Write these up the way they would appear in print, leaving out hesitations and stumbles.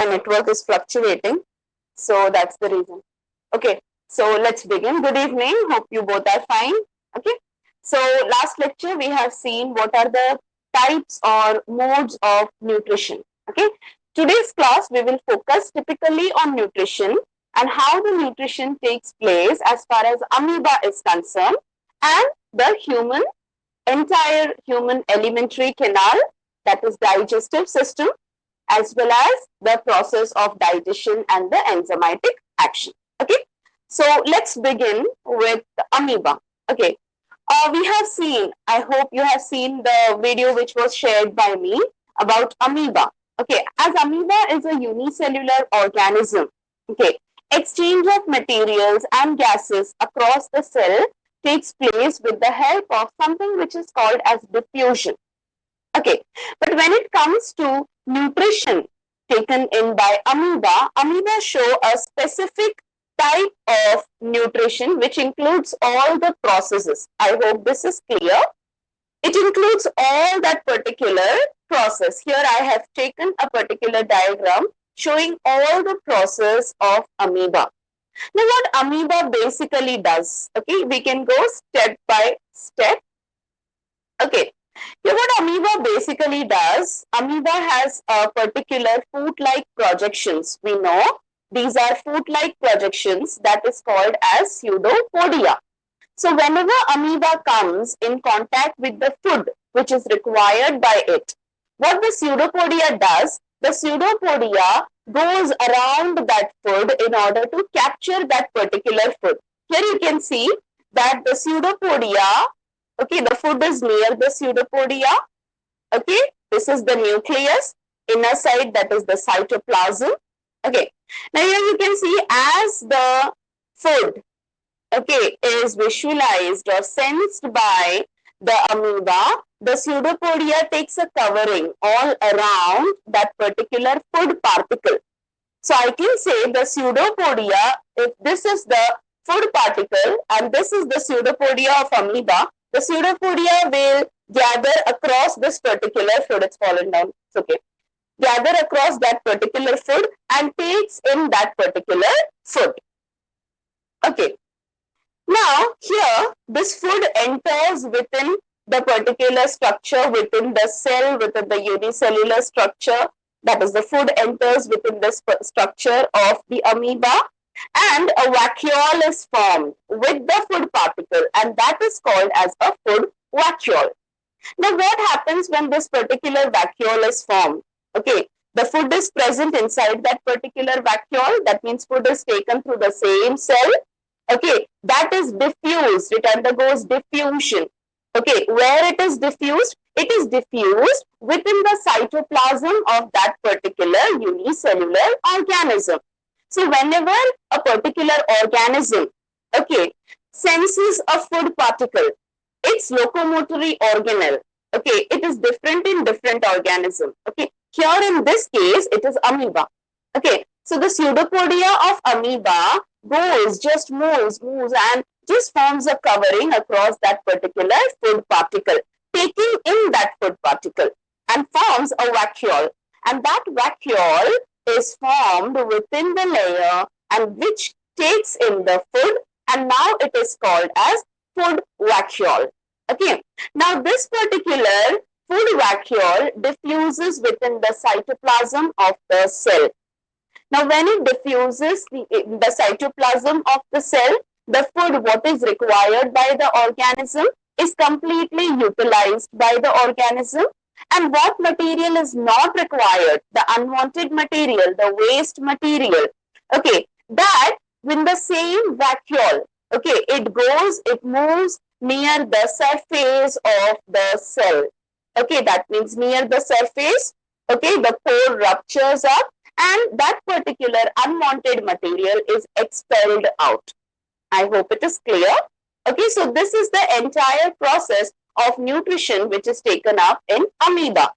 My network is fluctuating, so that's the reason. Okay, so let's begin. Good evening. Hope you both are fine. Okay, so last lecture we have seen what are the types or modes of nutrition. Okay, today's class we will focus typically on nutrition and how the nutrition takes place as far as amoeba is concerned and the entire human alimentary canal, that is digestive system, as well as the process of digestion and the enzymatic action. Okay, so let's begin with amoeba. Okay, we have seen, I hope you have seen the video which was shared by me about amoeba. Okay, as amoeba is a unicellular organism, okay, exchange of materials and gases across the cell takes place with the help of something which is called as diffusion. Okay, but when it comes to nutrition taken in by amoeba show a specific type of nutrition which includes all the processes. I hope this is clear. It includes all that particular process. Here I have taken a particular diagram showing all the process of amoeba. Now what amoeba basically does, okay, we can go step by step. Okay, here what amoeba basically does, amoeba has a particular foot-like projections. We know these are foot-like projections that is called as pseudopodia. So whenever amoeba comes in contact with the food which is required by it, what the pseudopodia does, the pseudopodia goes around that food in order to capture that particular food. Here you can see that the pseudopodia, okay, the food is near the pseudopodia. Okay, this is the nucleus, inner side that is the cytoplasm. Okay, now here you can see as the food, okay, is visualized or sensed by the amoeba, the pseudopodia takes a covering all around that particular food particle. So I can say the pseudopodia, if this is the food particle and this is the pseudopodia of amoeba, the pseudopodia will gather across this particular food. It's fallen down. It's okay. Gather across that particular food and takes in that particular food. Okay. Now here this food enters within the particular structure, within the cell, within the unicellular structure. That is, the food enters within the structure of the amoeba and a vacuole is formed with the food particle, and that is called as a food vacuole. Now what happens when this particular vacuole is formed? Okay, the food is present inside that particular vacuole. That means food is taken through the same cell. Okay, that is diffused. It undergoes diffusion. Okay, where it is diffused? It is diffused within the cytoplasm of that particular unicellular organism. So whenever a particular organism, okay, senses a food particle, its locomotory organelle, okay, it is different in different organism. Okay, here in this case, it is amoeba. Okay, so the pseudopodia of amoeba just moves and just forms a covering across that particular food particle, taking in that food particle and forms a vacuole. And that vacuole is formed within the layer and which takes in the food, and now it is called as food vacuole. Okay, now this particular food vacuole diffuses within the cytoplasm of the cell. Now when it diffuses the cytoplasm of the cell, the food what is required by the organism is completely utilized by the organism, and what material is not required, the unwanted material, the waste material, okay, that when the same vacuole, okay, it moves near the surface of the cell. Okay, that means near the surface, okay, the pore ruptures up and that particular unwanted material is expelled out. I hope it is clear. Okay, so this is the entire process of nutrition which is taken up in amoeba.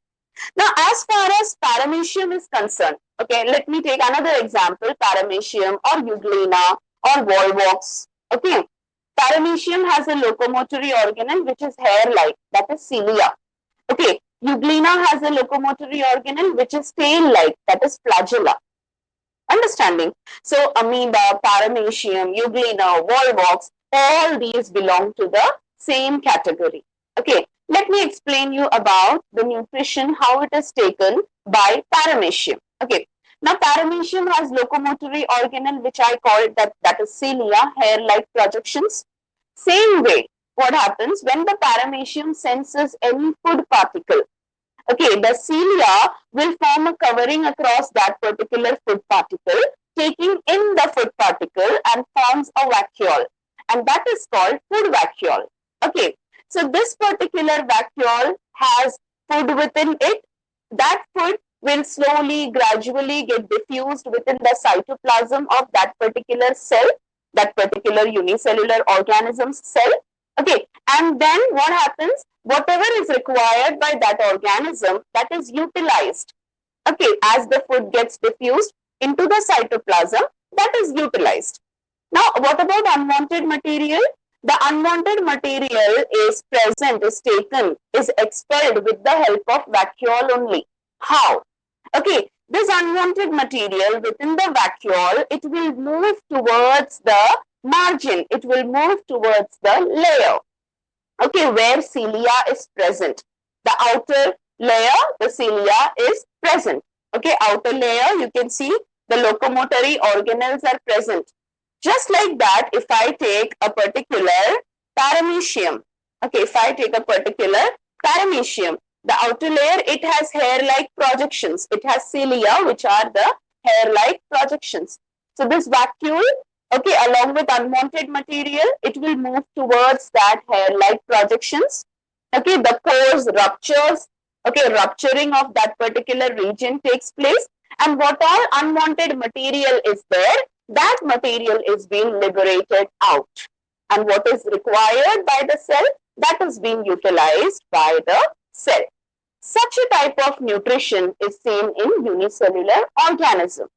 Now, as far as paramecium is concerned, okay, let me take another example, paramecium or euglena or volvox. Okay, paramecium has a locomotory organelle which is hair-like, that is cilia. Okay, euglena has a locomotory organelle which is tail-like, that is flagella. Understanding? So amoeba, paramecium, euglena, volvox, all these belong to the same category. Okay, let me explain you about the nutrition, how it is taken by paramecium. Okay, now paramecium has locomotory organelle, which I call that is cilia, hair-like projections. Same way, what happens when the paramecium senses any food particle? Okay, the cilia will form a covering across that particular food particle, taking in the food particle and forms a vacuole, and that is called food vacuole. Okay, so this particular vacuole has food within it. That food will slowly, gradually get diffused within the cytoplasm of that particular cell, that particular unicellular organism's cell. Okay, and then what happens? Whatever is required by that organism, that is utilized. Okay, as the food gets diffused into the cytoplasm, that is utilized. Now, what about unwanted material? The unwanted material is present, is taken, is expelled with the help of vacuole only. How? Okay, this unwanted material within the vacuole, it will move towards the margin, it will move towards the layer, okay, where cilia is present. The outer layer, the cilia is present. Okay, outer layer, you can see the locomotory organelles are present. Just like that, if I take a particular paramecium, okay, if I take a particular paramecium, the outer layer, it has hair-like projections. It has cilia, which are the hair-like projections. So this vacuole, okay, along with unwanted material, it will move towards that hair-like projections. Okay, the pores ruptures, okay, rupturing of that particular region takes place, and what all unwanted material is there, that material is being liberated out, and what is required by the cell, that is being utilized by the cell. Such a type of nutrition is seen in unicellular organism.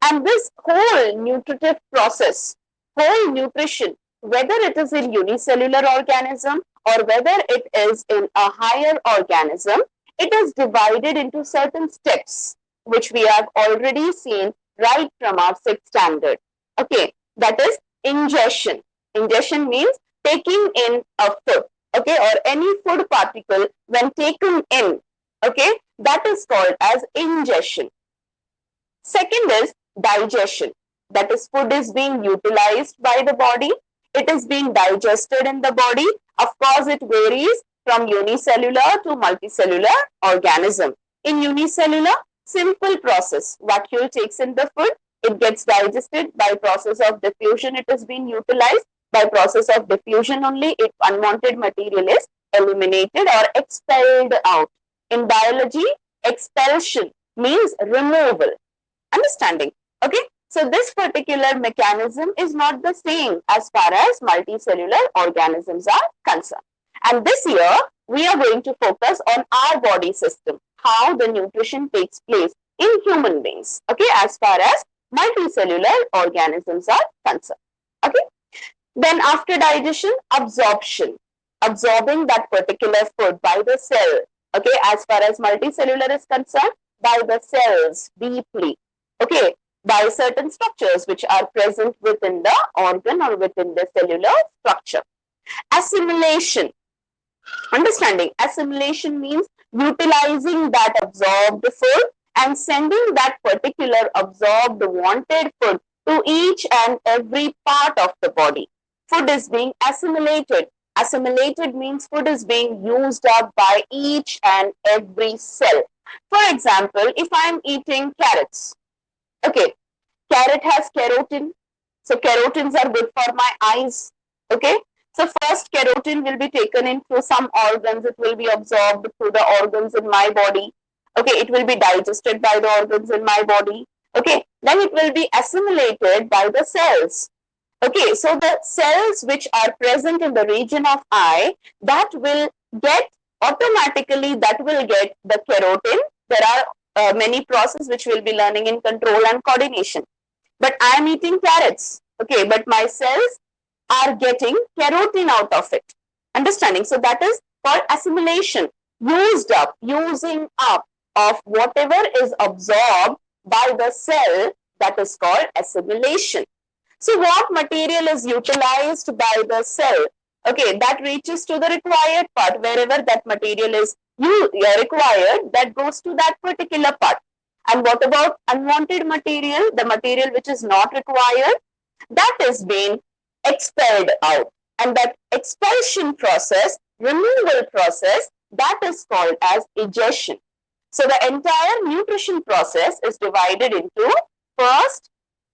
And this whole nutritive process, whole nutrition, whether it is in unicellular organism or whether it is in a higher organism, it is divided into certain steps, which we have already seen right from our sixth standard. Okay, that is ingestion. Ingestion means taking in a food, okay, or any food particle when taken in, okay, that is called as ingestion. Second is digestion. That is, food is being utilized by the body. It is being digested in the body. Of course, it varies from unicellular to multicellular organism. In unicellular, simple process. Vacuole takes in the food. It gets digested by process of diffusion. It is being utilized by process of diffusion only. If unwanted material is eliminated or expelled out. In biology, expulsion means removal. Understanding? Okay, so this particular mechanism is not the same as far as multicellular organisms are concerned. And this year, we are going to focus on our body system, how the nutrition takes place in human beings, okay, as far as multicellular organisms are concerned. Okay, then after digestion, absorption, absorbing that particular food by the cell, okay, as far as multicellular is concerned, by the cells deeply, okay, by certain structures which are present within the organ or within the cellular structure. Assimilation, understanding, assimilation means utilizing that absorbed food and sending that particular absorbed wanted food to each and every part of the body. Food is being assimilated. Assimilated means food is being used up by each and every cell. For example, if I'm eating carrots, okay, carrot has carotene. So carotens are good for my eyes. Okay. So first carotene will be taken in through some organs. It will be absorbed through the organs in my body. Okay. It will be digested by the organs in my body. Okay. Then it will be assimilated by the cells. Okay. So the cells which are present in the region of eye, that will get automatically, that will get the carotene. There are many processes which we'll be learning in control and coordination. But I am eating carrots, okay, but my cells are getting carotene out of it. Understanding? So that is called assimilation, used up, using up of whatever is absorbed by the cell that is called assimilation. So what material is utilized by the cell? Okay, that reaches to the required part. Wherever that material is required, that goes to that particular part. And what about unwanted material, the material which is not required? That is being expelled out. And that expulsion process, removal process, that is called as egestion. So the entire nutrition process is divided into first,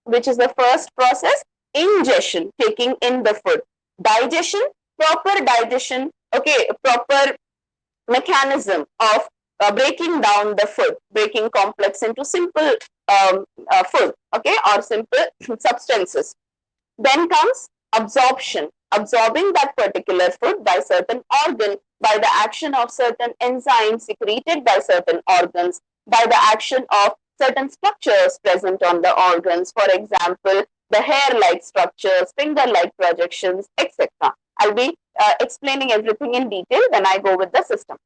which is the first process, ingestion, taking in the food. Digestion, proper digestion, okay, proper mechanism of breaking down the food, breaking complex into simple food, okay, or simple substances. Then comes absorption, absorbing that particular food by certain organ, by the action of certain enzymes secreted by certain organs, by the action of certain structures present on the organs, for example, the hair-like structures, finger-like projections, etc. I'll be explaining everything in detail when I go with the system.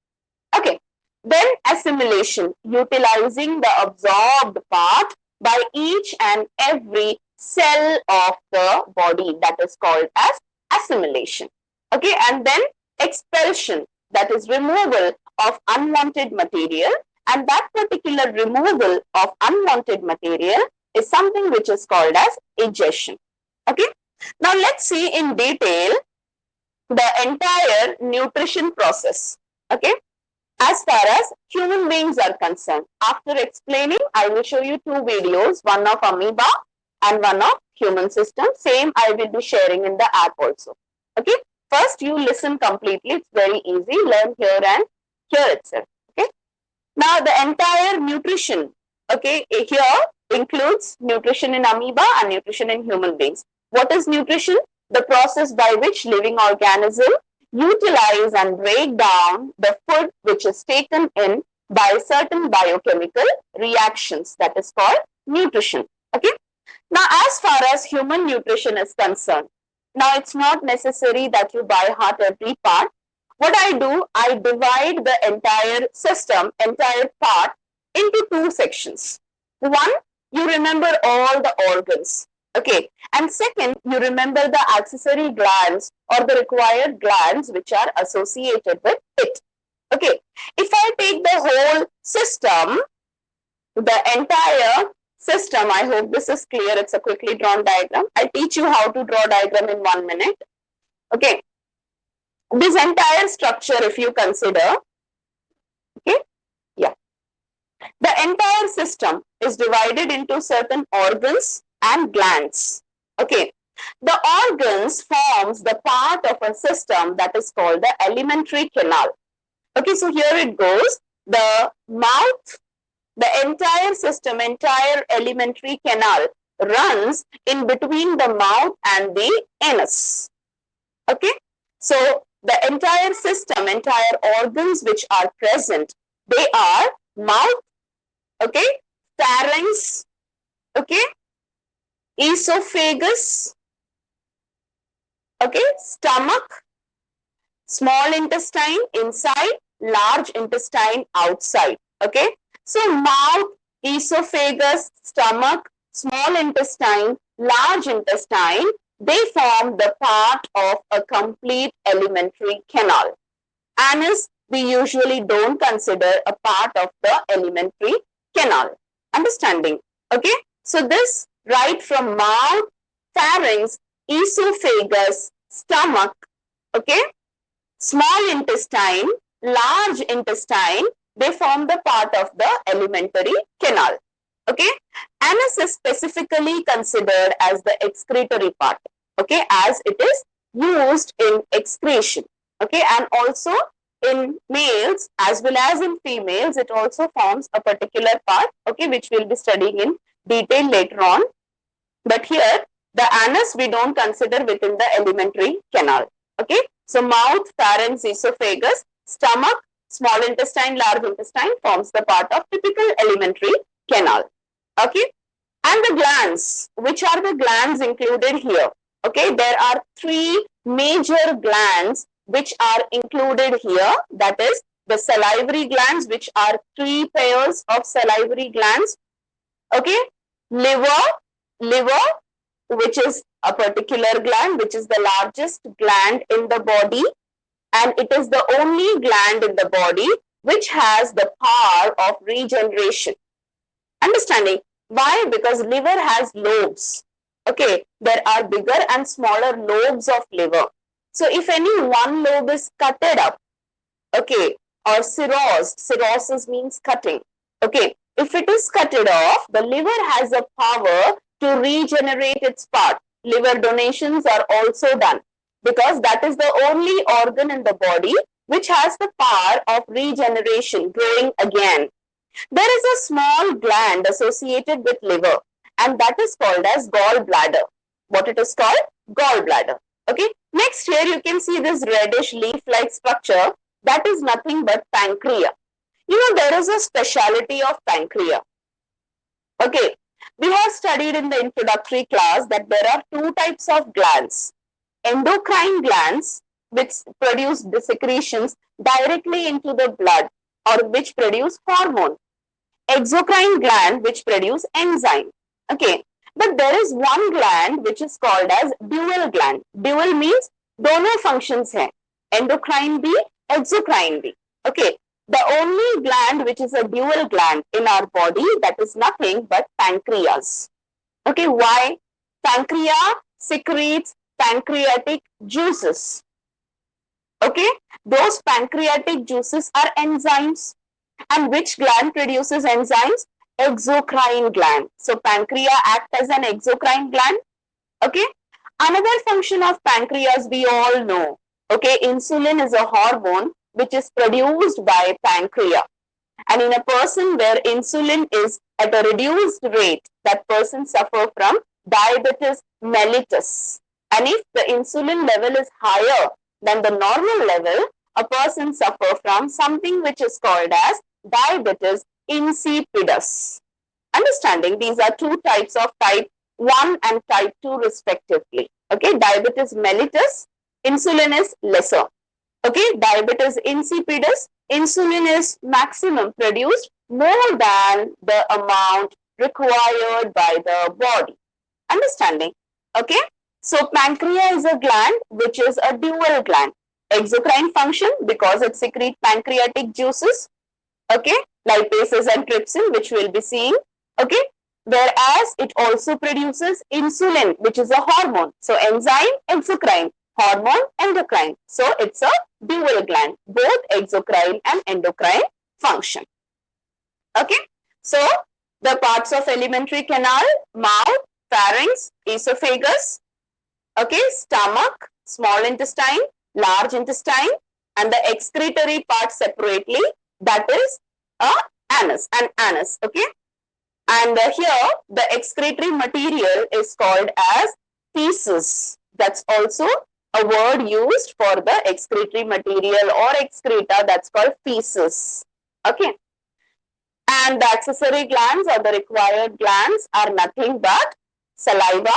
Okay. Then assimilation, utilizing the absorbed part by each and every cell of the body, that is called as assimilation. Okay, and then expulsion, that is removal of unwanted material, and that particular removal of unwanted material is something which is called as egestion. Okay, now let's see in detail the entire nutrition process. Okay, as far as human beings are concerned, after explaining, I will show you two videos, one of amoeba and one of human system. Same I will be sharing in the app also. Okay, first you listen completely, it's very easy, learn here and here itself. Okay, now the entire nutrition, okay, here includes nutrition in amoeba and nutrition in human beings. What is nutrition? The process by which living organism utilize and break down the food which is taken in by certain biochemical reactions, that is called nutrition. Okay, now as far as human nutrition is concerned, now it's not necessary that you by heart every part. What I do, I divide the entire system, entire part into two sections. One, you remember all the organs. Okay, and second, you remember the accessory glands or the required glands which are associated with it. Okay, if I take the whole system, the entire system, I hope this is clear, it's a quickly drawn diagram. I'll teach you how to draw diagram in 1 minute. Okay, this entire structure if you consider, okay, yeah, the entire system is divided into certain organs and glands. Okay, the organs forms the part of a system that is called the alimentary canal. Okay, so here it goes, the mouth, the entire system, entire alimentary canal runs in between the mouth and the anus. Okay, so the entire system, entire organs which are present, they are mouth, okay, pharynx, okay, esophagus, okay, stomach, small intestine inside, large intestine outside. Okay, so mouth, esophagus, stomach, small intestine, large intestine, they form the part of a complete alimentary canal. Anus, we usually don't consider a part of the alimentary canal. Understanding? Okay, so this right from mouth, pharynx, esophagus, stomach, okay, small intestine, large intestine, they form the part of the alimentary canal. Okay, anus is specifically considered as the excretory part, okay, as it is used in excretion. Okay, and also in males as well as in females, it also forms a particular part, okay, which we'll be studying in detail later on. But here, the anus we don't consider within the alimentary canal. Okay, so mouth, pharynx, esophagus, stomach, small intestine, large intestine forms the part of typical alimentary canal. Okay, and the glands, which are the glands included here? Okay, there are three major glands which are included here. That is the salivary glands, which are three pairs of salivary glands. Okay, Liver, which is a particular gland, which is the largest gland in the body, and it is the only gland in the body which has the power of regeneration. Understanding why? Because liver has lobes. Okay, there are bigger and smaller lobes of liver. So if any one lobe is cutted up, okay, or cirrhosis means cutting. Okay, if it is cutted off, the liver has a power to regenerate its part. Liver donations are also done because that is the only organ in the body which has the power of regeneration, growing again. There is a small gland associated with liver, and that is called as gallbladder. What it is called? Gallbladder. Okay. Next, here you can see this reddish leaf-like structure. That is nothing but pancreas. You know, there is a speciality of pancreas. Okay. We have studied in the introductory class that there are two types of glands. Endocrine glands, which produce the secretions directly into the blood or which produce hormone. Exocrine gland, which produce enzyme. Okay, but there is one gland which is called as dual gland. Dual means दोनों functions हैं, endocrine भी, exocrine भी. Okay, the only gland which is a dual gland in our body, that is nothing but pancreas. Okay, why? Pancreas secretes pancreatic juices. Okay, those pancreatic juices are enzymes. And which gland produces enzymes? Exocrine gland. So pancreas act as an exocrine gland. Okay. Another function of pancreas we all know. Okay, insulin is a hormone which is produced by pancreas. And in a person where insulin is at a reduced rate, that person suffers from diabetes mellitus. And if the insulin level is higher than the normal level, a person suffers from something which is called as diabetes insipidus. Understanding these are two types of type 1 and type 2 respectively. Okay, diabetes mellitus, insulin is lesser. Okay, diabetes insipidus, insulin is maximum produced more than the amount required by the body. Understanding? Okay, so pancreas is a gland which is a dual gland. Exocrine function because it secretes pancreatic juices. Okay, lipases and trypsin, which we'll be seeing. Okay, whereas it also produces insulin, which is a hormone. So enzyme, exocrine, hormone, endocrine. So it's a dual gland, both exocrine and endocrine function. Okay, so the parts of alimentary canal: mouth, pharynx, esophagus. Okay, stomach, small intestine, large intestine, and the excretory part separately, that is an anus. Okay, and here the excretory material is called as feces. That's also a word used for the excretory material or excreta, that's called feces. Okay, and the accessory glands or the required glands are nothing but saliva.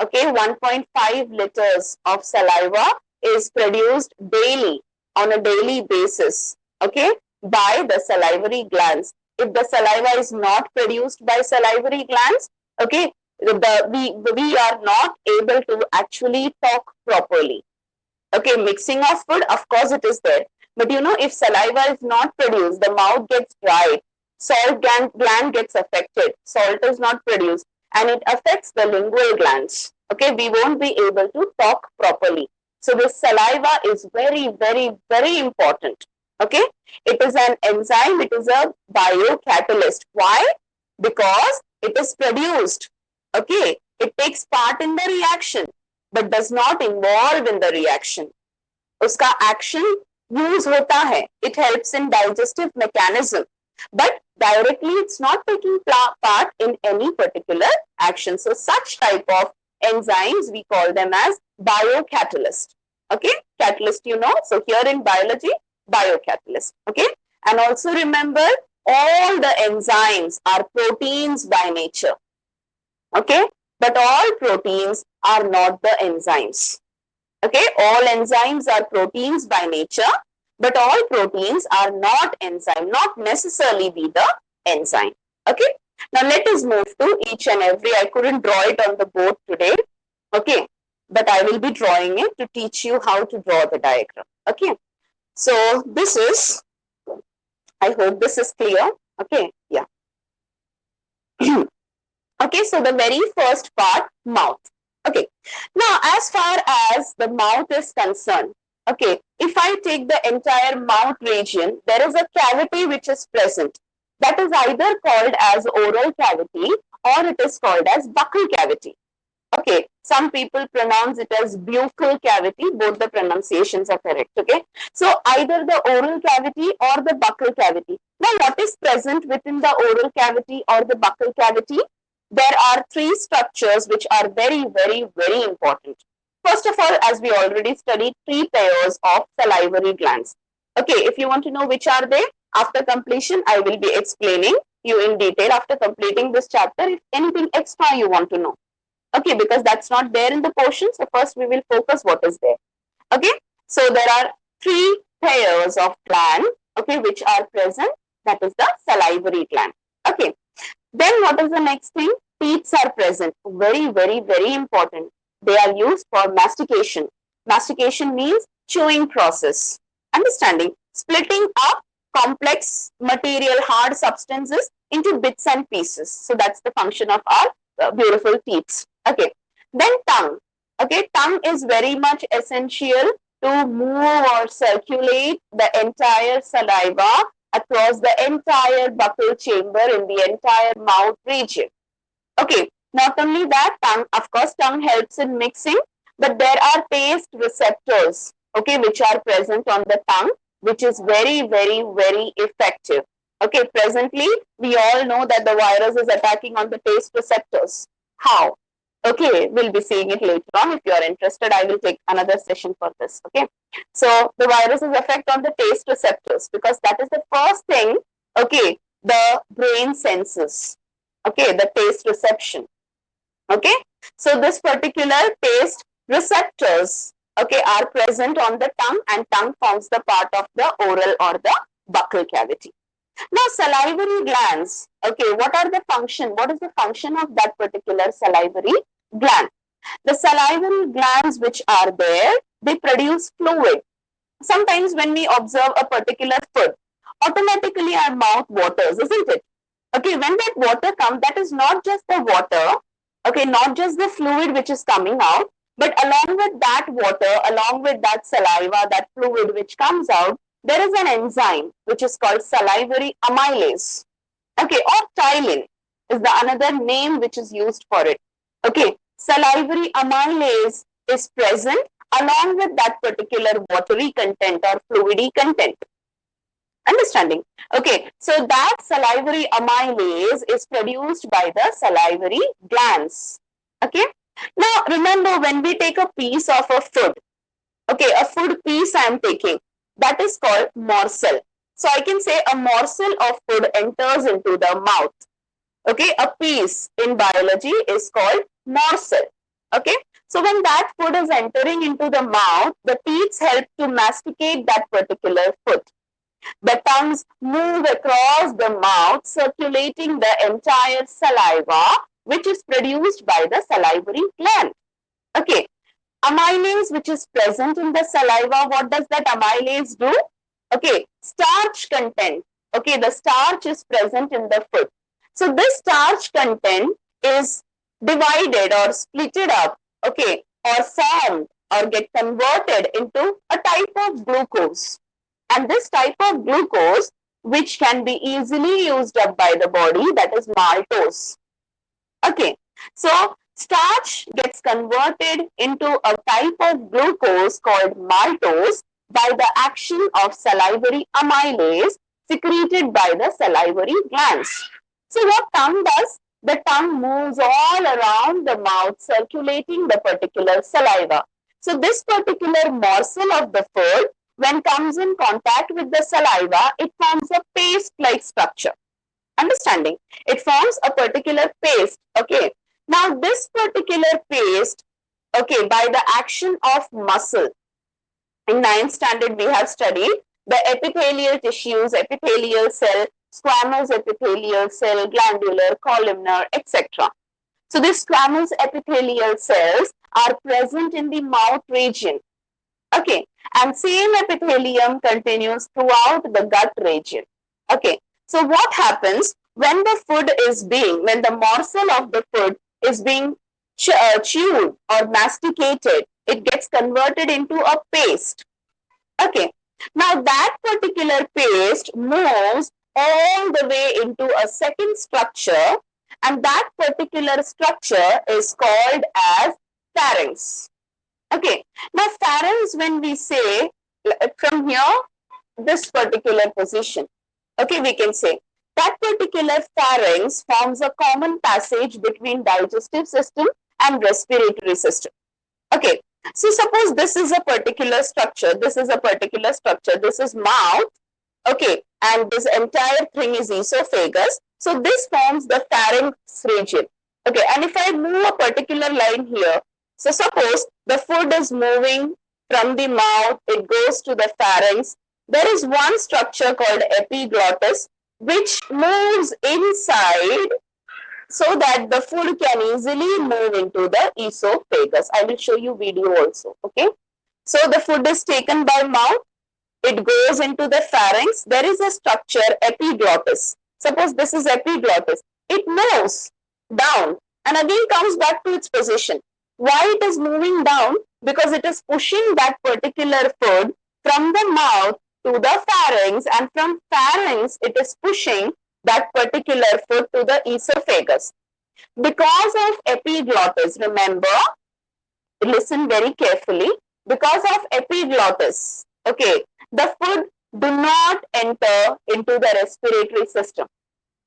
Okay, 1.5 liters of saliva is produced daily on a daily basis. Okay, by the salivary glands. If the saliva is not produced by salivary glands, okay, we are not able to actually talk properly. Okay, mixing of food, of course it is there. But you know, if saliva is not produced, the mouth gets dry, salt gland gets affected, salt is not produced, and it affects the lingual glands. Okay, we won't be able to talk properly. So this saliva is very, very, very important. Okay, it is an enzyme, it is a biocatalyst. Why? Because it is produced. Okay, it takes part in the reaction but does not involve in the reaction. Uska action use hota hai. It helps in digestive mechanism, but directly it's not taking part in any particular action. So such type of enzymes, we call them as biocatalyst. Okay, catalyst, you know. So here in biology, biocatalyst. Okay, and also remember, all the enzymes are proteins by nature. Okay, but all proteins are not the enzymes. Okay, all enzymes are proteins by nature, but all proteins are not enzyme, not necessarily be the enzyme. Okay, Now let us move to each and every. I couldn't draw it on the board today. Okay. But I will be drawing it to teach you how to draw the diagram. Okay. So this is, I hope this is clear. Okay. Yeah. Okay. So the very first part, mouth. Okay. Now, as far as the mouth is concerned, okay, if I take the entire mouth region, there is a cavity which is present. That is either called as oral cavity or it is called as buccal cavity. Okay, some people pronounce it as buccal cavity. Both the pronunciations are correct. Okay, so either the oral cavity or the buccal cavity. Now, what is present within the oral cavity or the buccal cavity? There are three structures which are very, very, very important. First of all, as we already studied, three pairs of salivary glands. Okay, if you want to know which are they, after completion, I will be explaining you in detail after completing this chapter. If anything extra you want to know. Okay, because that's not there in the portion. So first we will focus what is there. Okay, so there are three pairs of gland, okay, which are present. That is the salivary gland. Okay, then what is the next thing? Teeth are present. Very, very, very important. They are used for mastication. Mastication means chewing process. Understanding? Splitting up complex material, hard substances into bits and pieces. So that's the function of our beautiful teeth. Okay. Then tongue. Okay, tongue is very much essential to move or circulate the entire saliva across the entire buccal chamber in the entire mouth region. Okay, not only that, tongue, of course, tongue helps in mixing, but there are taste receptors, okay, which are present on the tongue, which is very, very, very effective. Okay, presently, we all know that the virus is attacking on the taste receptors. How? Okay, we'll be seeing it later on. If you are interested, I will take another session for this. Okay, so the virus's effect on the taste receptors, because that is the first thing, okay, the brain senses. Okay, the taste reception. Okay, so this particular taste receptors, okay, are present on the tongue, and tongue forms the part of the oral or the buccal cavity. Now, salivary glands, okay, what are the function? What is the function of that particular salivary gland? The salivary glands which are there, they produce fluid. Sometimes when we observe a particular food, automatically our mouth waters, isn't it? Okay, when that water comes, that is not just the water, okay, not just the fluid which is coming out, but along with that water, along with that saliva, that fluid which comes out, there is an enzyme which is called salivary amylase. Okay, or ptyalin is the another name which is used for it. Okay, salivary amylase is present along with that particular watery content or fluidy content. Understanding? Okay, so that salivary amylase is produced by the salivary glands. Okay, now remember when we take a piece of a food, okay, a food piece I am taking, that is called morsel. So I can say a morsel of food enters into the mouth. Okay, a piece in biology is called morsel. Okay, so when that food is entering into the mouth, the teeth help to masticate that particular food. The tongues move across the mouth, circulating the entire saliva, which is produced by the salivary gland. Okay, amylase which is present in the saliva, what does that amylase do? Okay, starch content. Okay, the starch is present in the food. So this starch content is divided or splitted up, okay, or formed or get converted into a type of glucose. And this type of glucose, which can be easily used up by the body, that is maltose. Okay, so starch gets converted into a type of glucose called maltose by the action of salivary amylase secreted by the salivary glands. So what tongue does? The tongue moves all around the mouth, circulating the particular saliva. So this particular morsel of the food, when comes in contact with the saliva, it forms a paste-like structure. Understanding? It forms a particular paste. Okay. Now this particular paste, okay, by the action of muscle, in 9th standard we have studied the epithelial tissues, epithelial cell. squamous epithelial cell, glandular, columnar, etc. So these squamous epithelial cells are present in the mouth region. Okay, and same epithelium continues throughout the gut region. Okay, so what happens when the food is being, when the morsel of the food is being chewed or masticated, it gets converted into a paste. Okay, now that particular paste moves all the way into a second structure, and that particular structure is called as pharynx. Okay, now pharynx, when we say from here, this particular position, okay, we can say that particular pharynx forms a common passage between digestive system and respiratory system. Okay, so suppose this is a particular structure, this is a particular structure, this is mouth, okay, and this entire thing is esophagus. So this forms the pharynx region. Okay, and if I move a particular line here, so suppose the food is moving from the mouth, it goes to the pharynx. There is one structure called epiglottis, which moves inside so that the food can easily move into the esophagus. I will show you video also. Okay, so the food is taken by mouth, it goes into the pharynx. There is a structure, epiglottis. Suppose this is epiglottis. It moves down and again comes back to its position. Why it is moving down? Because it is pushing that particular food from the mouth to the pharynx, and from pharynx it is pushing that particular food to the esophagus. Because of epiglottis, remember, listen very carefully, because of epiglottis, okay, the food do not enter into the respiratory system.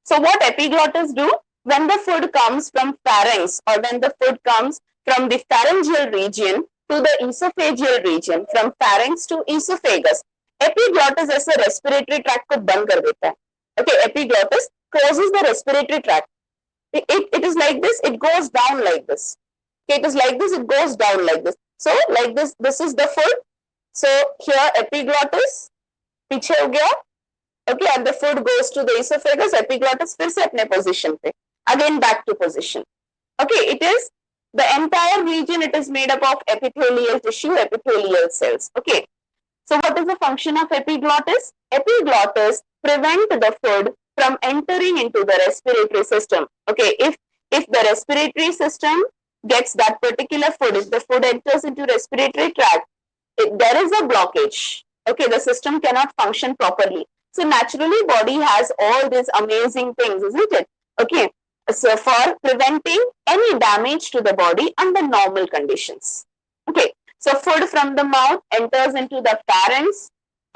So what epiglottis do? When the food comes from pharynx, or when the food comes from the pharyngeal region to the esophageal region, from pharynx to esophagus, epiglottis as a respiratory tract को बंद कर देता है. Okay, epiglottis closes the respiratory tract. It is like this, it goes down like this. Okay, it is like this, it goes down like this. So like this is the food. So here epiglottis पीछे हो गया. Okay, and the food goes to the esophagus, epiglottis फिर से अपने position पे. Again back to position. Okay, it is the entire region, it is made up of epithelial tissue, epithelial cells. Okay, so what is the function of epiglottis? Epiglottis prevent the food from entering into the respiratory system. Okay, if the respiratory system gets that particular food, if the food enters into respiratory tract, there is a blockage. Okay, the system cannot function properly. So naturally body has all these amazing things, isn't it? Okay, so for preventing any damage to the body under normal conditions. Okay, so food from the mouth enters into the pharynx.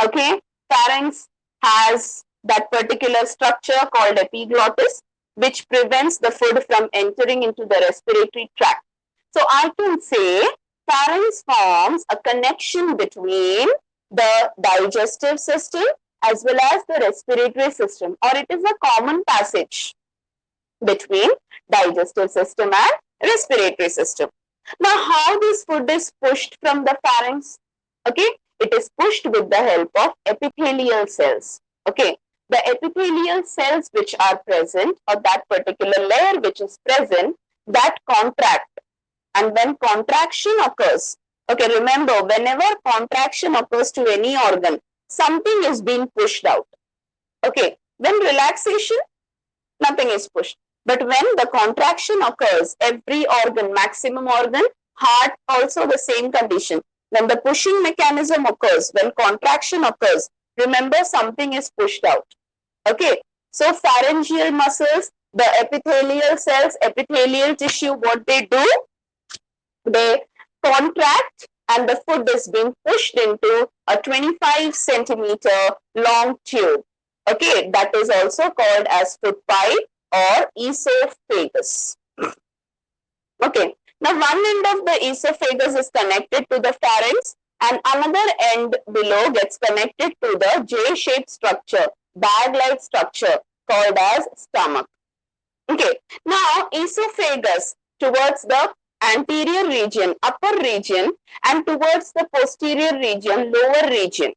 Okay, pharynx has that particular structure called epiglottis, which prevents the food from entering into the respiratory tract. So I can say pharynx forms a connection between the digestive system as well as the respiratory system, or it is a common passage between digestive system and respiratory system. Now, how this food is pushed from the pharynx? Okay, it is pushed with the help of epithelial cells. Okay, the epithelial cells which are present, or that particular layer which is present, that contract. And when contraction occurs, okay, remember, whenever contraction occurs to any organ, something is being pushed out. Okay, when relaxation, nothing is pushed. But when the contraction occurs, every organ, maximum organ, heart also the same condition. When the pushing mechanism occurs, when contraction occurs, remember something is pushed out. Okay, so pharyngeal muscles, the epithelial cells, epithelial tissue, what they do? They contract and the food is being pushed into a 25 centimeter long tube. Okay, that is also called as food pipe or esophagus. Okay, now one end of the esophagus is connected to the pharynx and another end below gets connected to the J-shaped structure, bag-like structure called as stomach. Okay, now esophagus towards the anterior region, upper region, and towards the posterior region, lower region.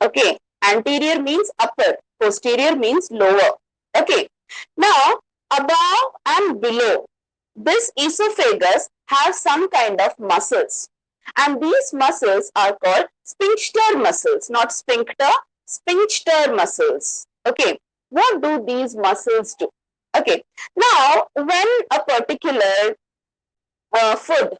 Okay, anterior means upper, posterior means lower. Okay. Now, above and below this esophagus have some kind of muscles. And these muscles are called sphincter muscles, not sphincter, sphincter muscles. Okay. What do these muscles do? Okay. Now, when a particular food,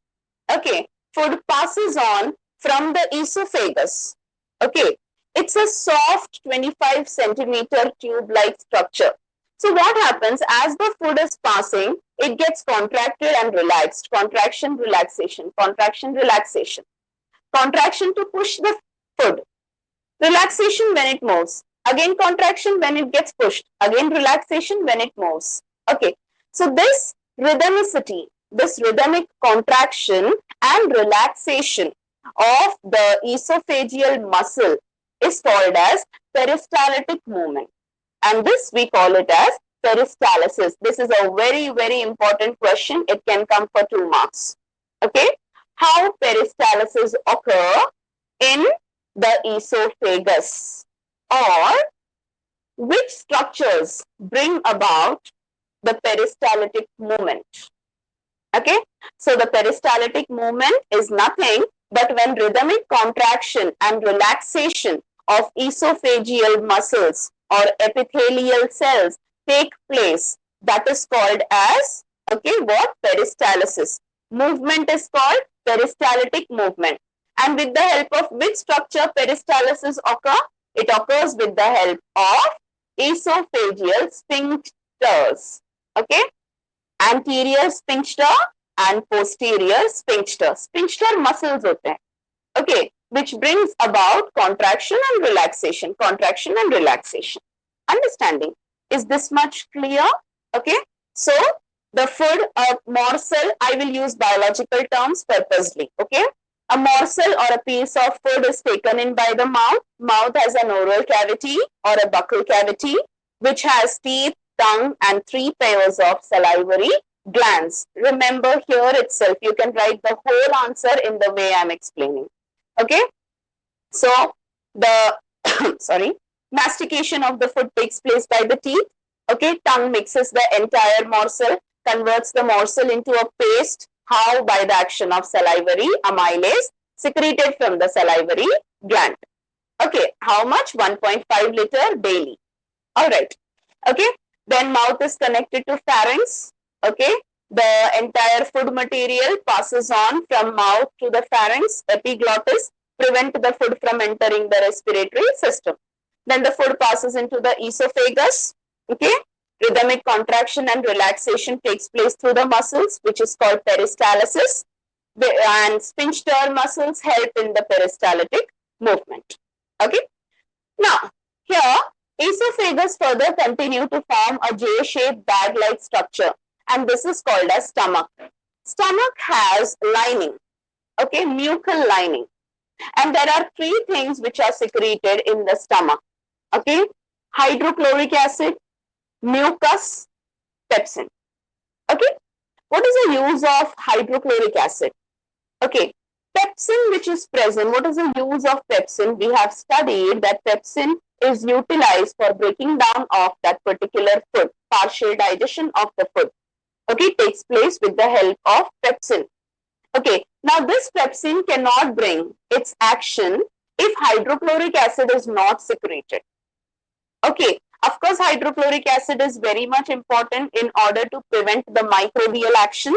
okay, food passes on from the esophagus, okay, it's a soft 25 centimeter tube-like structure. So what happens as the food is passing, it gets contracted and relaxed. Contraction, relaxation, contraction, relaxation. Contraction to push the food. Relaxation when it moves. Again contraction when it gets pushed. Again relaxation when it moves. Okay. So this rhythmicity, this rhythmic contraction and relaxation of the esophageal muscle is called as peristaltic movement. And this we call it as peristalsis. This is a very, very important question. It can come for 2 marks. Okay. How peristalsis occur in the esophagus, or which structures bring about the peristaltic movement? Okay. So the peristaltic movement is nothing but when rhythmic contraction and relaxation of esophageal muscles or epithelial cells take place. That is called as, okay, what? Peristalsis. Movement is called peristaltic movement. And with the help of which structure peristalsis occur? It occurs with the help of esophageal sphincters. Okay. Anterior sphincter and posterior sphincter. Sphincter muscles hote hain. Okay, which brings about contraction and relaxation. Contraction and relaxation. Understanding? Is this much clear? Okay. So the food, a morsel, I will use biological terms purposely. Okay. A morsel or a piece of food is taken in by the mouth. Mouth has an oral cavity or a buccal cavity, which has teeth, tongue, and 3 pairs of salivary glands. Remember here itself, you can write the whole answer in the way I'm explaining. Okay. So the sorry, mastication of the food takes place by the teeth. Okay. Tongue mixes the entire morsel, converts the morsel into a paste. How? By the action of salivary amylase secreted from the salivary gland. Okay. How much? 1.5 liter daily. All right. Okay. Then mouth is connected to pharynx. Okay. The entire food material passes on from mouth to the pharynx, epiglottis, prevent the food from entering the respiratory system. Then the food passes into the esophagus. Okay. Rhythmic contraction and relaxation takes place through the muscles, which is called peristalsis. And sphincter muscles help in the peristaltic movement. Okay. Now, here, esophagus further continue to form a J-shaped bag-like structure, and this is called as stomach. Stomach has lining, okay, mucal lining, and there are 3 things which are secreted in the stomach, okay, hydrochloric acid, mucus, pepsin. Okay, what is the use of hydrochloric acid? Okay, pepsin which is present, what is the use of pepsin? We have studied that pepsin is utilized for breaking down of that particular food. Partial digestion of the food, okay, takes place with the help of pepsin. Okay, now this pepsin cannot bring its action if hydrochloric acid is not secreted. Okay, of course, hydrochloric acid is very much important in order to prevent the microbial action.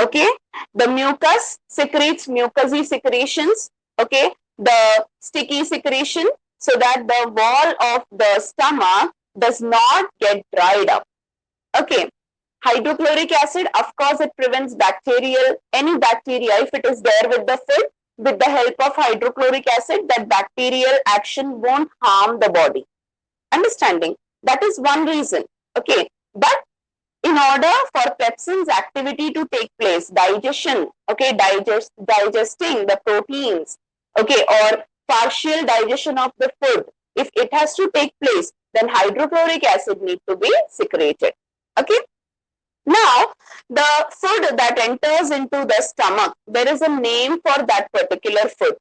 Okay, the mucus secretes mucousy secretions. Okay, the sticky secretion, so that the wall of the stomach does not get dried up. Okay, hydrochloric acid, of course, it prevents bacterial, any bacteria, if it is there with the food, with the help of hydrochloric acid, that bacterial action won't harm the body. Understanding? That is one reason. Okay, but in order for pepsin's activity to take place, digestion, okay, digesting the proteins, okay, or partial digestion of the food, if it has to take place, then hydrochloric acid need to be secreted. Okay. Now, the food that enters into the stomach, there is a name for that particular food.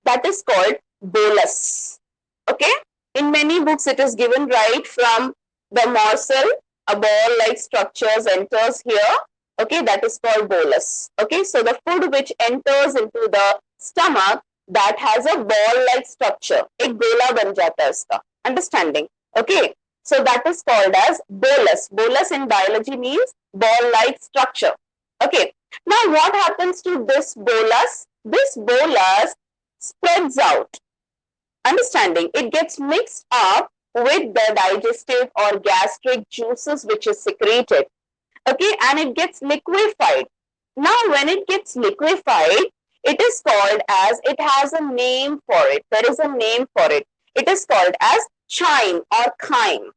That is called bolus. Okay. In many books, it is given right from the morsel, a ball-like structures enters here. Okay, that is called bolus. Okay, so the food which enters into the stomach that has a ball-like structure, एक गोला बन जाता है इसका. Understanding? Okay, so that is called as bolus. Bolus in biology means ball-like structure. Okay, now what happens to this bolus? This bolus spreads out. Understanding? It gets mixed up with the digestive or gastric juices which is secreted. Okay, and it gets liquefied. Now, when it gets liquefied, it is called as, it has a name for it. There is a name for it. It is called as chyme or chyme.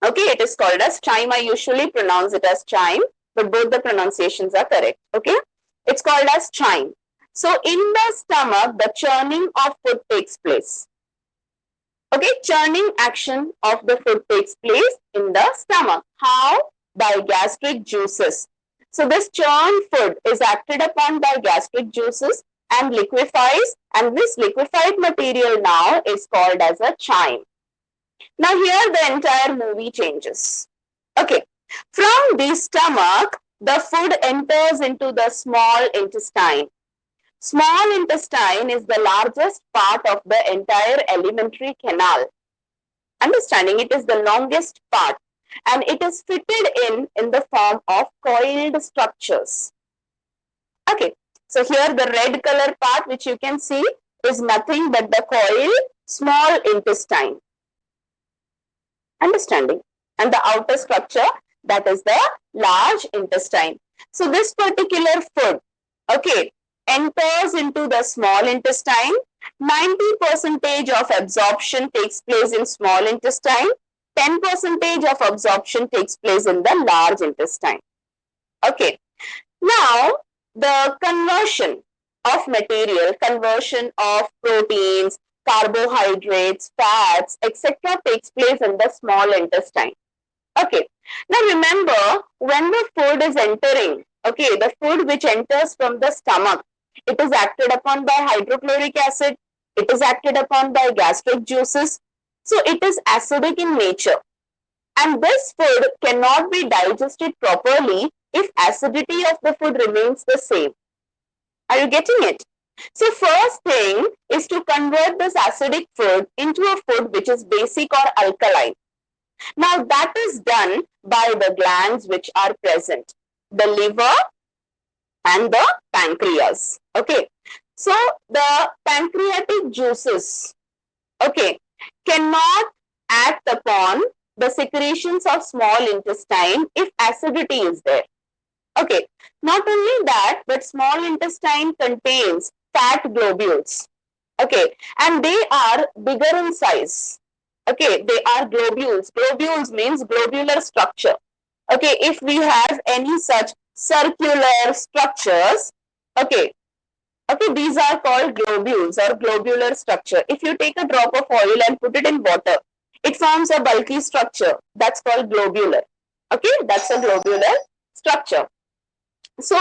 Okay, it is called as chyme. I usually pronounce it as chyme, but both the pronunciations are correct. Okay, it's called as chyme. So, in the stomach, the churning of food takes place. Okay, churning action of the food takes place in the stomach. How? By gastric juices. So this churned food is acted upon by gastric juices and liquefies, and this liquefied material now is called as a chyme. Now here the entire movie changes. Okay, from the stomach, the food enters into the small intestine. Small intestine is the largest part of the entire alimentary canal. Understanding, it is the longest part, and it is fitted in the form of coiled structures. Okay, so here the red color part which you can see is nothing but the coiled small intestine. Understanding, and the outer structure, that is the large intestine. So this particular food, okay, enters into the small intestine. 90% of absorption takes place in small intestine. 10% of absorption takes place in the large intestine. Okay. Now, the conversion of material, conversion of proteins, carbohydrates, fats, etc. takes place in the small intestine. Okay. Now, remember, when the food is entering, okay, the food which enters from the stomach, it is acted upon by hydrochloric acid, it is acted upon by gastric juices, so it is acidic in nature. And this food cannot be digested properly if acidity of the food remains the same. Are you getting it? So first thing is to convert this acidic food into a food which is basic or alkaline. Now that is done by the glands which are present, the liver and the pancreas. Okay, so the pancreatic juices, okay, cannot act upon the secretions of small intestine if acidity is there. Okay, not only that, but small intestine contains fat globules. Okay, and they are bigger in size. Okay, they are globules. Globules means globular structure. Okay, if we have any such circular structures, okay, these are called globules or globular structure. If you take a drop of oil and put it in water, it forms a bulky structure. That's called globular. Okay, that's a globular structure. So,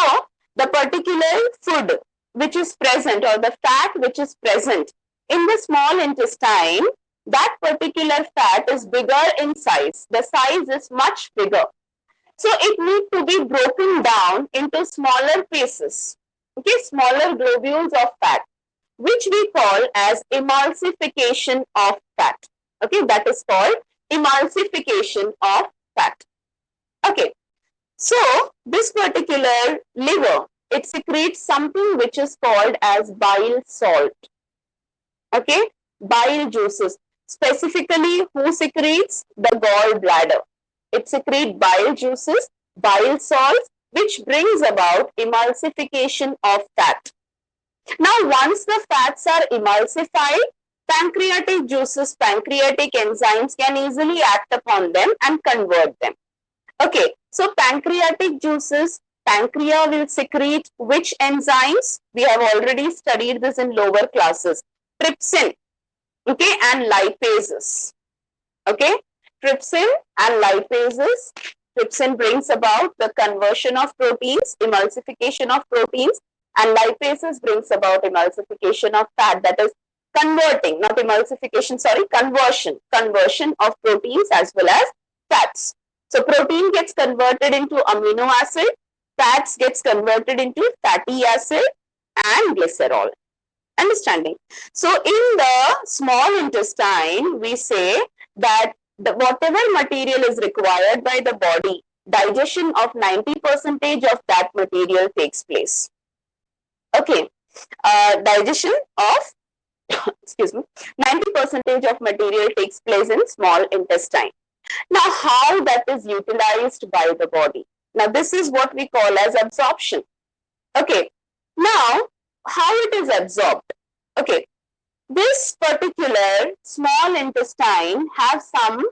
the particular food which is present or the fat which is present in the small intestine, that particular fat is bigger in size. The size is much bigger. So, it needs to be broken down into smaller pieces. Okay, smaller globules of fat, which we call as emulsification of fat. Okay, that is called emulsification of fat. Okay, so this particular liver, it secretes something which is called as bile salt. Okay, bile juices. Specifically, who secretes? The gallbladder. It secretes bile juices, bile salts, which brings about emulsification of fat. Now, once the fats are emulsified, pancreatic juices, pancreatic enzymes can easily act upon them and convert them. Okay, so pancreatic juices, pancreas will secrete which enzymes? We have already studied this in lower classes. Trypsin, okay, and lipases. Okay, trypsin and lipases. Trypsin brings about the conversion of proteins, emulsification of proteins, and lipases brings about emulsification of fat, that is converting, not emulsification, sorry, conversion of proteins as well as Fats. So protein gets converted into amino acid, fats gets converted into fatty acid and glycerol. Understanding? So in the small intestine, we say that whatever material is required by the body, digestion of 90% of that material takes place. Okay, digestion of excuse me, 90% of material takes place in small intestine. Now, how that is utilized by the body? Now, this is what we call as absorption. Okay, now how it is absorbed? Okay, this particular small intestine have some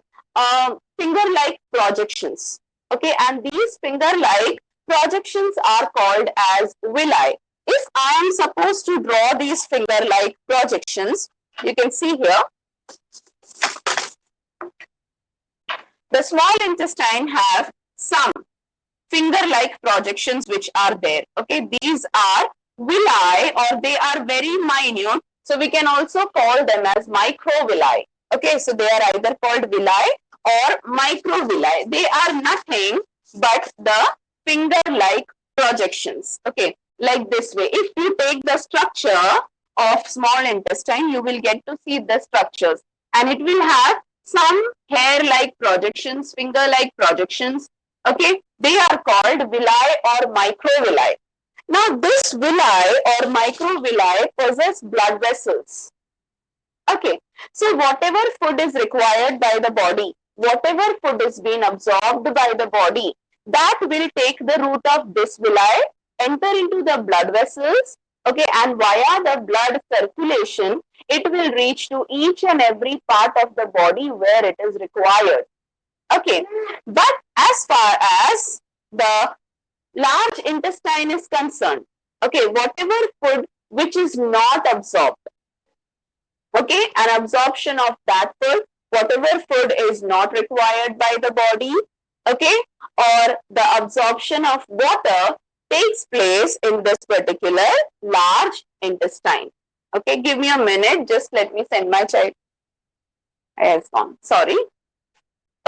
finger-like projections. Okay, and these finger-like projections are called as villi. If I am supposed to draw these finger-like projections, you can see here, the small intestine have some finger-like projections which are there. Okay, these are villi or they are very minute. So we can also call them as microvilli. Okay, so they are either called villi or microvilli. They are nothing but the finger-like projections. Okay, like this way. If you take the structure of small intestine, you will get to see the structures and it will have some hair-like projections, finger-like projections. Okay, they are called villi or microvilli. Now, this villi or microvilli possess blood vessels. Okay, so whatever food is required by the body, whatever food is being absorbed by the body, that will take the route of this villi, enter into the blood vessels, okay, and via the blood circulation, it will reach to each and every part of the body where it is required. Okay, but as far as the large intestine is concerned, okay, whatever food which is not absorbed, okay, an absorption of that food, whatever food is not required by the body, okay, or the absorption of water takes place in this particular large intestine. Okay, give me a minute, just let me send my child. It's gone, sorry.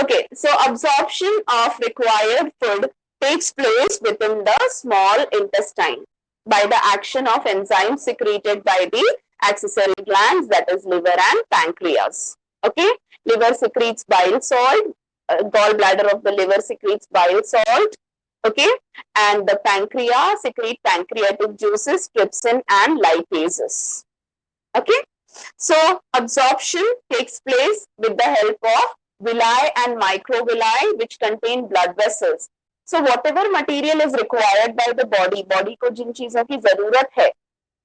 Okay, so absorption of required food takes place within the small intestine by the action of enzymes secreted by the accessory glands, that is liver and pancreas. Okay, liver secretes bile salt, gallbladder of the liver secretes bile salt. Okay, and the pancreas secrete pancreatic juices, trypsin and lipases. Okay, so absorption takes place with the help of villi and microvilli which contain blood vessels. So whatever material is required by the body, body को जिन चीजों की जरूरत है,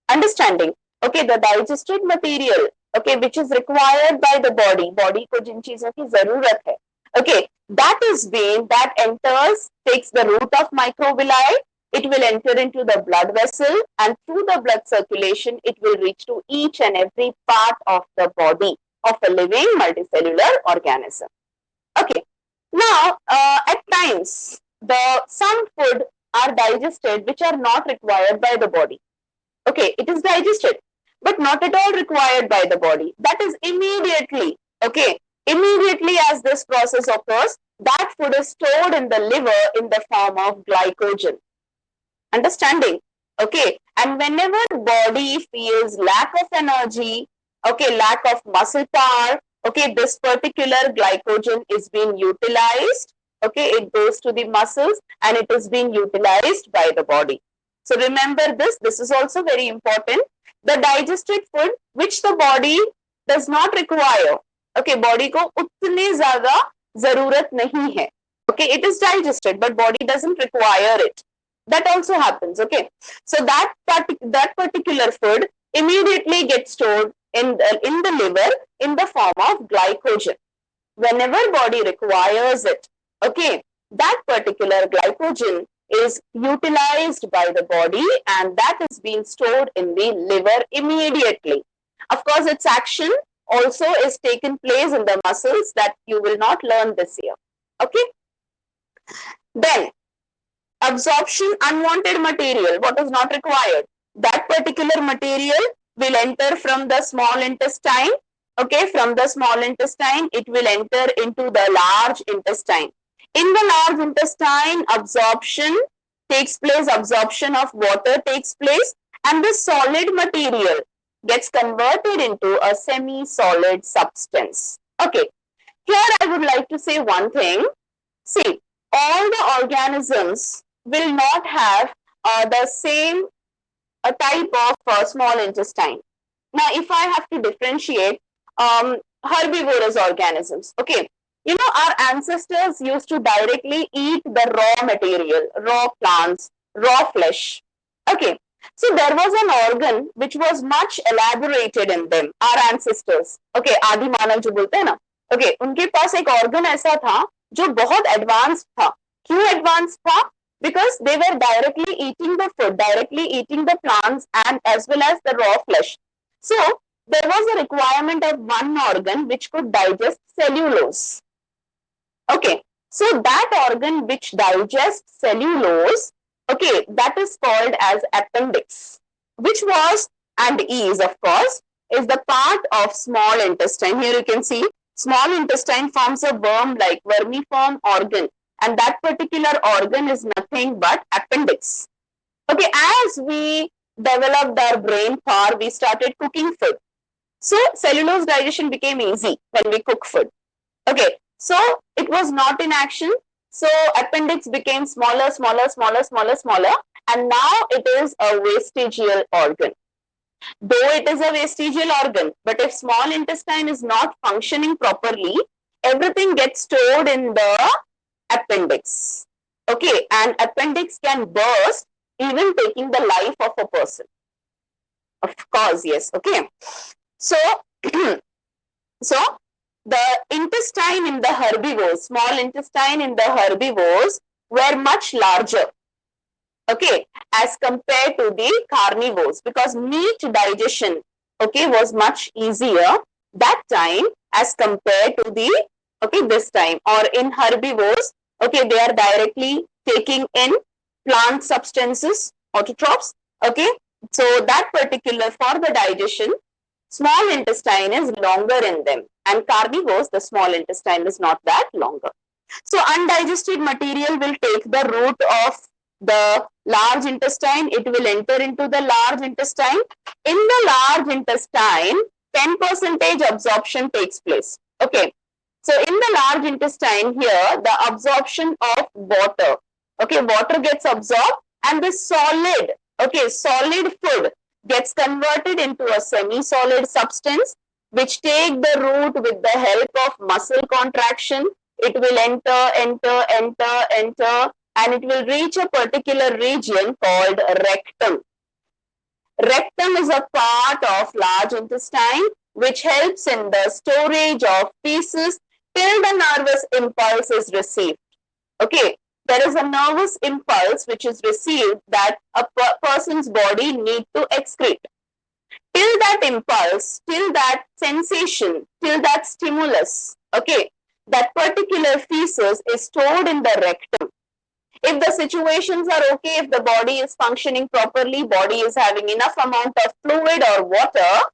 understanding, okay, the digested material, okay, which is required by the body, body को जिन चीजों की जरूरत है, okay, that is being, that enters, takes the route of microvilli, it will enter into the blood vessel and through the blood circulation, it will reach to each and every part of the body of a living multicellular organism. Okay, now at times, some food are digested which are not required by the body. Okay, it is digested, but not at all required by the body. That is immediately, okay, immediately as this process occurs, that food is stored in the liver in the form of glycogen. Understanding? Okay, and whenever body feels lack of energy, okay, lack of muscle power, okay, this particular glycogen is being utilized, okay, it goes to the muscles and it is being utilized by the body. So remember this is also very important. The digested food which the body does not require, okay, body को उतने ज़्यादा ज़रूरत नहीं है, okay, it is digested but body doesn't require it. That also happens, okay. So that particular food immediately gets stored in the liver in the form of glycogen. Whenever body requires it, okay, that particular glycogen is utilized by the body and that is being stored in the liver immediately. Of course, its action also is taken place in the muscles that you will not learn this year, okay. Then absorption unwanted material, what is not required, that particular material will enter from the small intestine, Okay, from the small intestine, it will enter into the large intestine. In the large intestine, absorption takes place, absorption of water takes place, and the solid material gets converted into a semi-solid substance. Okay, here I would like to say one thing. See, all the organisms will not have the same type of small intestine. Now, if I have to differentiate herbivorous organisms, okay, you know, our ancestors used to directly eat the raw material, raw plants, raw flesh. Okay, so there was an organ which was much elaborated in them, our ancestors. Okay, आदि मानव जो बोलते हैं ना, okay, उनके पास एक organ ऐसा था जो बहुत advanced था. क्यों advanced था? Because they were directly eating the food, directly eating the plants and as well as the raw flesh. So there was a requirement of one organ which could digest cellulose. Okay, so that organ which digests cellulose, okay, that is called as appendix, which was and is, of course, is the part of small intestine. Here you can see small intestine forms a worm-like vermiform organ, and that particular organ is nothing but appendix. Okay, as we developed our brain power, we started cooking food. So cellulose digestion became easy when we cook food. Okay, so it was not in action. So appendix became smaller, smaller, smaller, smaller, smaller, and now it is a vestigial organ. Though it is a vestigial organ, but if small intestine is not functioning properly, everything gets stored in the appendix. Okay, and appendix can burst, even taking the life of a person. Of course, yes. Okay, so so the intestine in the herbivores, small intestine in the herbivores were much larger, okay, as compared to the carnivores, because meat digestion, okay, was much easier that time as compared to the, okay, this time, or in herbivores, okay, they are directly taking in plant substances, autotrophs, okay, so that particular, for the digestion, small intestine is longer in them, and carnivores, the small intestine is not that longer. So undigested material will take the route of the large intestine, it will enter into the large intestine. In the large intestine, 10% absorption takes place. Okay, so in the large intestine here, the absorption of water, okay, water gets absorbed, and the solid, okay, solid food gets converted into a semi-solid substance, which take the route with the help of muscle contraction. It will enter, and it will reach a particular region called rectum. Rectum is a part of large intestine which helps in the storage of feces till the nervous impulse is received. Okay, there is a nervous impulse which is received that a person's body need to excrete. Till that impulse, till that sensation, till that stimulus, okay, that particular feces is stored in the rectum. If the situations are okay, if the body is functioning properly, body is having enough amount of fluid or water,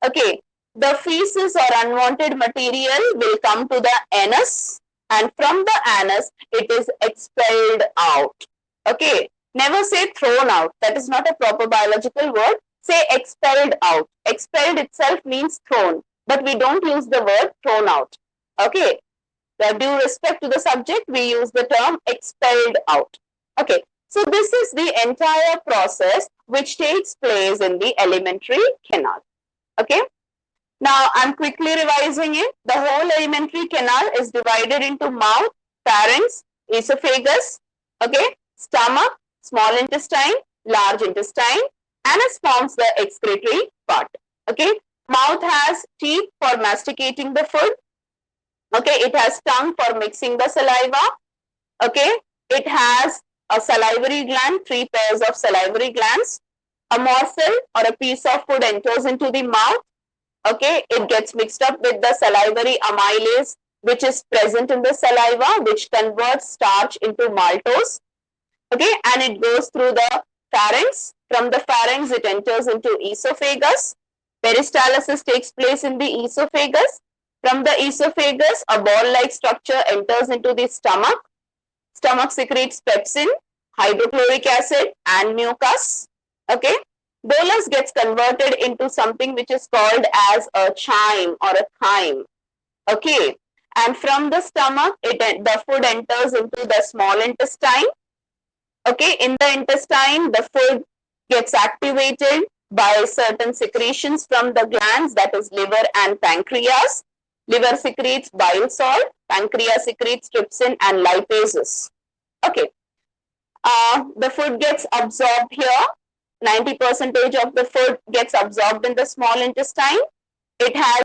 okay, the feces or unwanted material will come to the anus, and from the anus, it is expelled out. Okay, never say thrown out. That is not a proper biological word. Say expelled out. Expelled itself means thrown, but we don't use the word thrown out. Okay, due respect to the subject, we use the term expelled out. Okay, so this is the entire process which takes place in the alimentary canal. Okay, now I'm quickly revising it. The whole alimentary canal is divided into mouth, pharynx, esophagus, okay, stomach, small intestine, large intestine, anus forms the excretory part. Okay, mouth has teeth for masticating the food. Okay, it has tongue for mixing the saliva. Okay, it has a salivary gland, 3 pairs of salivary glands. A morsel or a piece of food enters into the mouth. Okay, it gets mixed up with the salivary amylase, which is present in the saliva, which converts starch into maltose. Okay, and it goes through the pharynx. From the pharynx, it enters into esophagus. Peristalsis takes place in the esophagus. From the esophagus, a ball-like structure enters into the stomach. Stomach secretes pepsin, hydrochloric acid, and mucus. Okay. Bolus gets converted into something which is called as a chyme or a chyme. Okay. And from the stomach, the food enters into the small intestine. Okay. In the intestine, the food gets activated by certain secretions from the glands, that is liver and pancreas. Liver secretes bile salt, pancreas secretes trypsin and lipases. Okay. The food gets absorbed here. 90% of the food gets absorbed in the small intestine. It has